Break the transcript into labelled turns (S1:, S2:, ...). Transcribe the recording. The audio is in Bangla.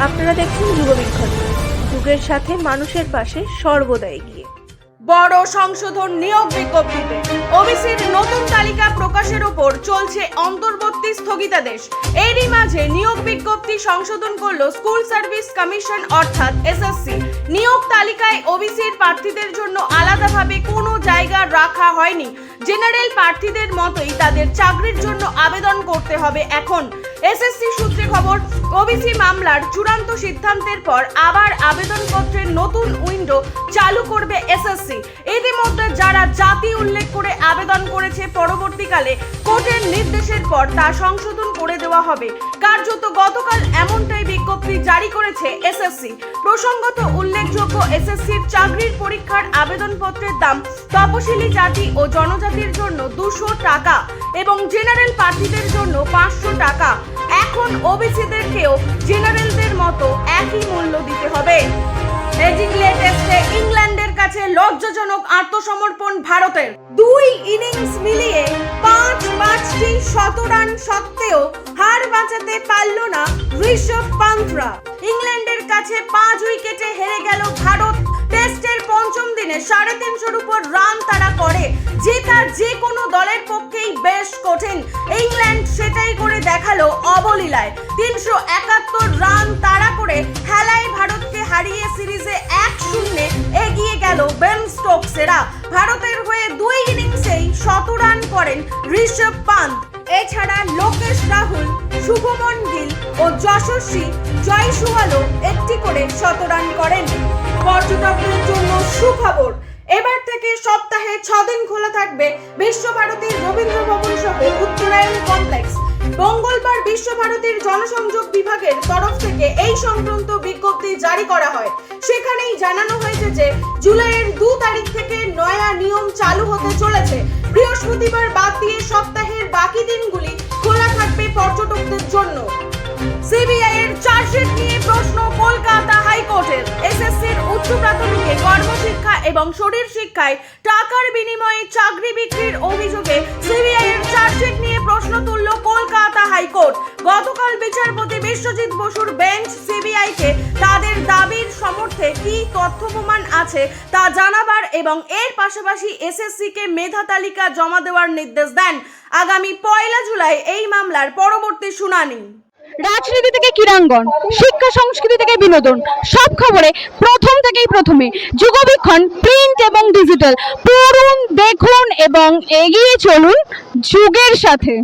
S1: আপনারা দেখছেন যুগবীক্ষণ, যুগের সাথে মানুষের পাশে সর্বদা এগিয়ে।
S2: বড় সংশোধন নিয়োগ বিজ্ঞপ্তিতে ওবিসির নতুন তালিকা প্রকাশের উপর চলছে অন্তর্বর্তী স্থগিতাদেশ। এরই মাঝে নিয়োগ বিজ্ঞপ্তি সংশোধন করলো স্কুল সার্ভিস কমিশন অর্থাৎ এসএসসি। নিয়োগ তালিকায় ওবিসির প্রার্থীদের জন্য আলাদাভাবে কোনো জায়গা রাখা হয়নি। জেনারেল প্রার্থীদের মতোই তাদের চাকরির জন্য আবেদন করতে হবে। এখন এসএসসি সূত্রে খবর, ওবিসি মামলার চূড়ান্ত সিদ্ধান্তের পর আবার আবেদনপত্রের নতুন উইন্ডো চালু করবে এসএসসি। ইতিমধ্যে যারা জাতি উল্লেখ করে আবেদন করেছে, পরবর্তীকালে কোর্টের নির্দেশের পর তা সংশোধন করে দেওয়া হবে। কার্যত গতকাল এমনটাই বিজ্ঞপ্তি জারি করেছে এসএসসি। প্রসঙ্গত উল্লেখযোগ্য, এসএসসির চাকরির পরীক্ষার আবেদনপত্রের দাম তপশিলি জাতি ও জনজাতির জন্য 200 টাকা এবং জেনারেল প্রার্থীদের জন্য 500 টাকা। এখন ওবিসিদেরকেও জেনারেলদের মতো একই মূল্য দিতে হবে। হেডিংলে টেস্টে ইংল্যান্ডের কাছে লজ্জাজনক আত্মসমর্পণ ভারতের। 2 ইনিংস মিলিয়ে 5টি শতরান সত্ত্বেও হার বাঁচাতে পারল না ঋষভ পান্থরা। ইংল্যান্ডের কাছে 5 উইকেটে হেরে গেল ভারত। টেস্টের পঞ্চম দিনে 350-এর উপর রান তারা করে, জেতা যে কোনো দলের পক্ষেই বেশ কঠিন। ইংল্যান্ড সেটাই করে দেখালো অবলীলায়। 371 রান তাড়া করে খেলায় ভারতকে হারিয়ে সিরিজে 1-0 এগিয়ে গেল বেন স্টোকসেরা। ভারতের হয়ে 2 ইনিংসেই 100 রান করেন ঋষভ পান্থ। এছাড়া লোকেশ রাহুল, শুভমন গিল ও যশস্বী জয়সওয়ালও একটি করে 100 রান করেন। পর্যটকদের জন্য সুখবর, এবার থেকে সপ্তাহে 6 দিন খোলা থাকবে বিশ্বভারতীর রবীন্দ্র ভবন সহ উত্তরায়ণ কমপ্লেক্স। মঙ্গলবার বিশ্বভারতীর জনসংযোগ বিভাগের তরফ থেকে এই সংক্রান্ত বিজ্ঞপ্তি জারি করা হয়। সেখানেই জানানো হয়েছে যে জুলাইয়ের 2 তারিখ থেকে নয়া নিয়ম চালু হতে চলেছে। বৃহস্পতিবার বাদ দিয়ে সপ্তাহের বাকি দিনগুলি খোলা থাকবে পর্যটকদের জন্য। সিবিআই এর চার্জশিট নিয়ে প্রশ্ন কলকাতা হাইকোর্টের। এসএসসির উচ্চ প্রাথমিকে কর্মশিক্ষা এবং শরীর শিক্ষায় টাকার বিনিময়ে চাকরি বিক্রির অভিযোগে সিবিআই এর চার্জশিট নিয়ে প্রশ্ন তুলল কলকাতা হাইকোর্ট। গতকাল বিচারপতি বিশ্বজিৎ বসুর বেঞ্চ সিবিআইকে তাদের দাবির সমর্থে কি তথ্য প্রমাণ আছে তা জানাবার এবং এর পাশাপাশি এসএসসিকে মেধা তালিকা জমা দেওয়ার নির্দেশ দেন। আগামী 1 জুলাই এই মামলার পরবর্তী শুনানি।
S3: রাজনীতি থেকে ক্রীড়াঙ্গন, শিক্ষা সংস্কৃতি থেকে বিনোদন, সব খবরে প্রথমে যুগবীক্ষণ প্রিন্ট এবং ডিজিটাল। পড়ুন, দেখুন এবং এগিয়ে চলুন যুগের সাথে।